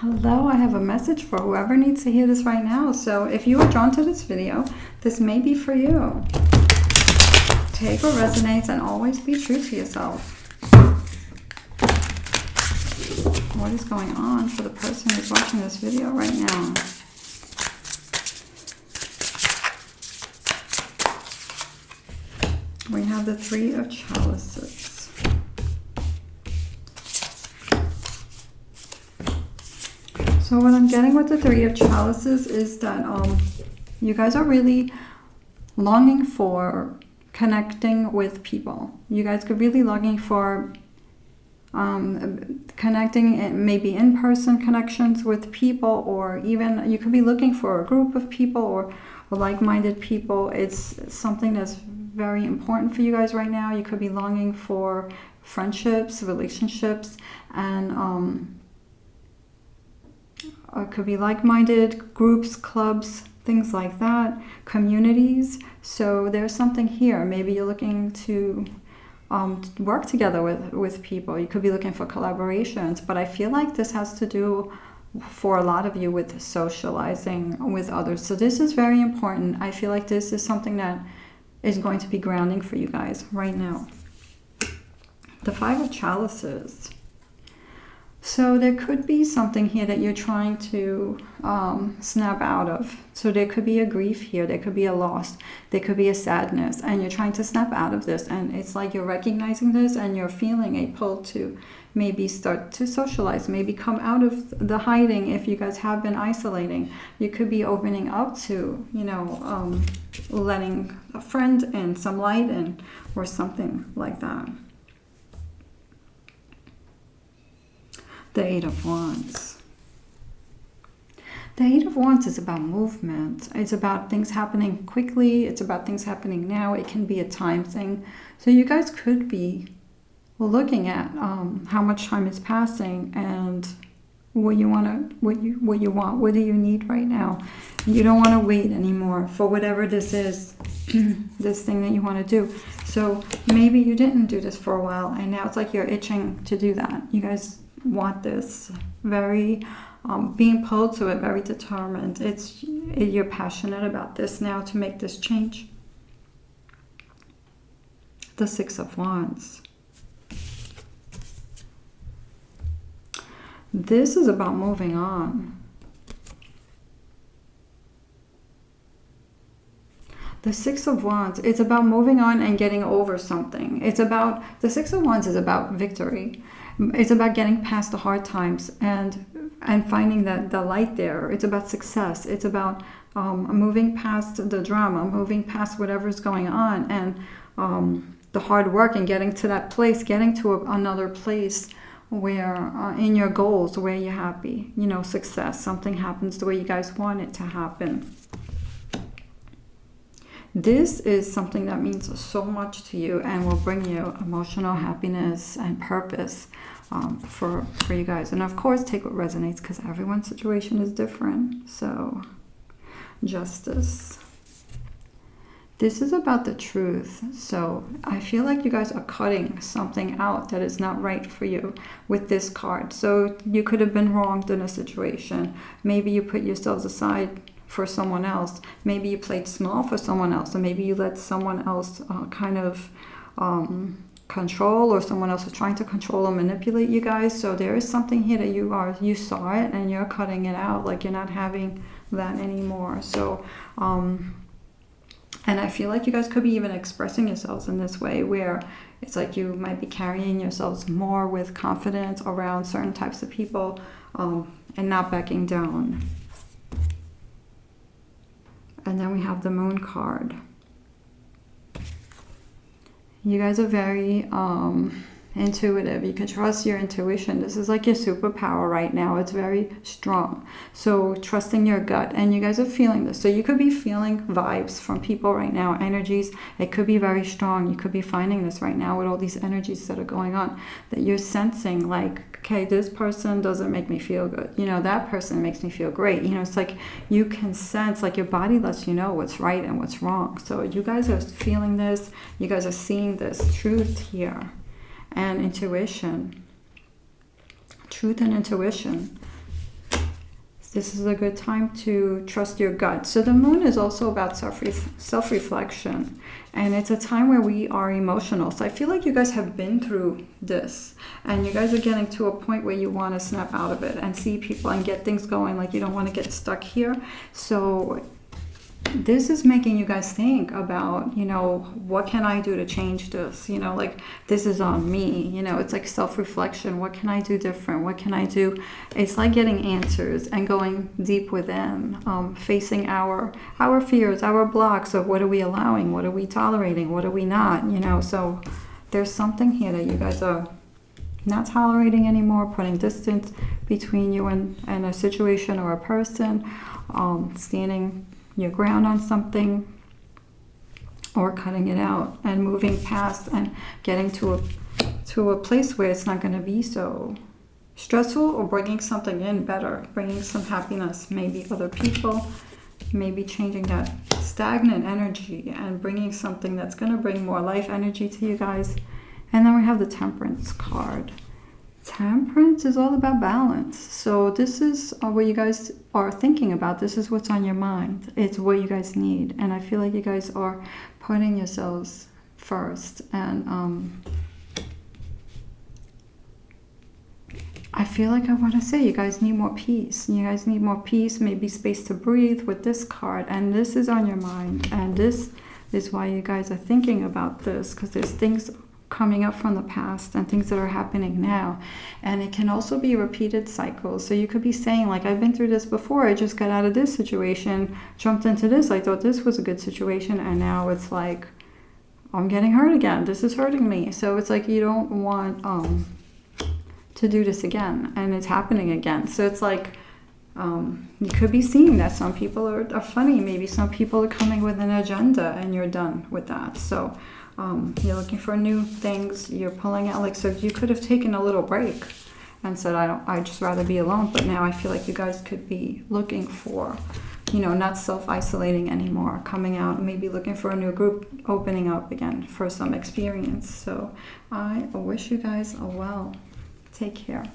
Hello, I have a message for whoever needs to hear this right now. So if you are drawn to this video, this may be for you. Take what resonates and always be true to yourself. What is going on for the person who's watching this video right now? We have the Three of Chalices. So what I'm getting with the Three of Chalices is that you guys are really longing for connecting with people. You guys could really longing for connecting, maybe in-person connections with people, or even you could be looking for a group of people or like-minded people. It's something that's very important for you guys right now. You could be longing for friendships, relationships, and it could be like-minded groups, clubs, things like that, communities. So there's something here. Maybe you're looking to work together with people. You could be looking for collaborations, but I feel like this has to do for a lot of you with socializing with others. So this is very important. I feel like this is something that is going to be grounding for you guys right now. The Five of Chalices. So there could be something here that you're trying to snap out of. So there could be a grief here, there could be a loss, there could be a sadness, and you're trying to snap out of this. And it's like you're recognizing this and you're feeling a pull to maybe start to socialize, maybe come out of the hiding if you guys have been isolating. You could be opening up to, you know, letting a friend in, some light in, or something like that. The Eight of Wands. The Eight of Wands is about movement. It's about things happening quickly. It's about things happening now. It can be a time thing. So you guys could be looking at how much time is passing and what you want, what do you need right now. You don't want to wait anymore for whatever this is, this thing that you want to do. So maybe you didn't do this for a while and now it's like you're itching to do that. You guys want this, very being pulled to it, very determined. You're passionate about this now to make this change. The Six of Wands. This is about moving on. The Six of Wands, it's about moving on and getting over something. The Six of Wands is about victory. It's about getting past the hard times and finding the light there. It's about success. It's about moving past the drama, moving past whatever's going on, and the hard work, and getting to that place, getting to another place where in your goals, where you're happy, you know, success. Something happens the way you guys want it to happen. This is something that means so much to you and will bring you emotional happiness and purpose for you guys. And of course, take what resonates, because everyone's situation is different. So, Justice. This is about the truth. So I feel like you guys are cutting something out that is not right for you with this card. So you could have been wronged in a situation. Maybe you put yourselves aside for someone else. Maybe you played small for someone else, or maybe you let someone else kind of control, or someone else is trying to control or manipulate you guys. So there is something here that you saw it and you're cutting it out, like you're not having that anymore. So and I feel like you guys could be even expressing yourselves in this way, where it's like you might be carrying yourselves more with confidence around certain types of people, and not backing down. And then we have the Moon card. You guys are very intuitive. You can trust your intuition. This is like your superpower right now. It's very strong. So trusting your gut, and you guys are feeling this. So you could be feeling vibes from people right now, energies. It could be very strong. You could be finding this right now with all these energies that are going on, that you're sensing like, okay, this person doesn't make me feel good. You know, that person makes me feel great. You know, it's like you can sense, like your body lets you know what's right and what's wrong. So you guys are feeling this. You guys are seeing this truth here. And intuition. Truth and intuition. This is a good time to trust your gut. So the moon is also about self-reflection. And it's a time where we are emotional. So I feel like you guys have been through this. And you guys are getting to a point where you want to snap out of it and see people and get things going. Like you don't want to get stuck here. So this is making you guys think about, you know, what can I do to change this? You know, like this is on me. You know, it's like self-reflection. What can I do different? What can I do? It's like getting answers and going deep within, facing our fears, our blocks of what are we allowing? What are we tolerating? What are we not? You know, so there's something here that you guys are not tolerating anymore, putting distance between you and a situation or a person, standing your ground on something, or cutting it out and moving past and getting to a place where it's not going to be so stressful, or bringing something in better, bringing some happiness, maybe other people, maybe changing that stagnant energy and bringing something that's going to bring more life energy to you guys. And then we have the Temperance card. Temperance is all about balance. So this is what you guys are thinking about. This is what's on your mind. It's what you guys need. And I feel like you guys are putting yourselves first. And I feel like I want to say you guys need more peace. You guys need more peace, maybe space to breathe with this card. And this is on your mind. And this is why you guys are thinking about this, because there's things coming up from the past and things that are happening now. And it can also be repeated cycles. So you could be saying, like, I've been through this before. I just got out of this situation, jumped into this. I thought this was a good situation. And now it's like, I'm getting hurt again. This is hurting me. So it's like you don't want to do this again. And it's happening again. So it's like, you could be seeing that some people are funny. Maybe some people are coming with an agenda and you're done with that. So you're looking for new things, you're pulling out, like, so you could have taken a little break and said, I'd just rather be alone. But now I feel like you guys could be looking for, you know, not self-isolating anymore, coming out, maybe looking for a new group, opening up again for some experience. So I wish you guys a well. Take care.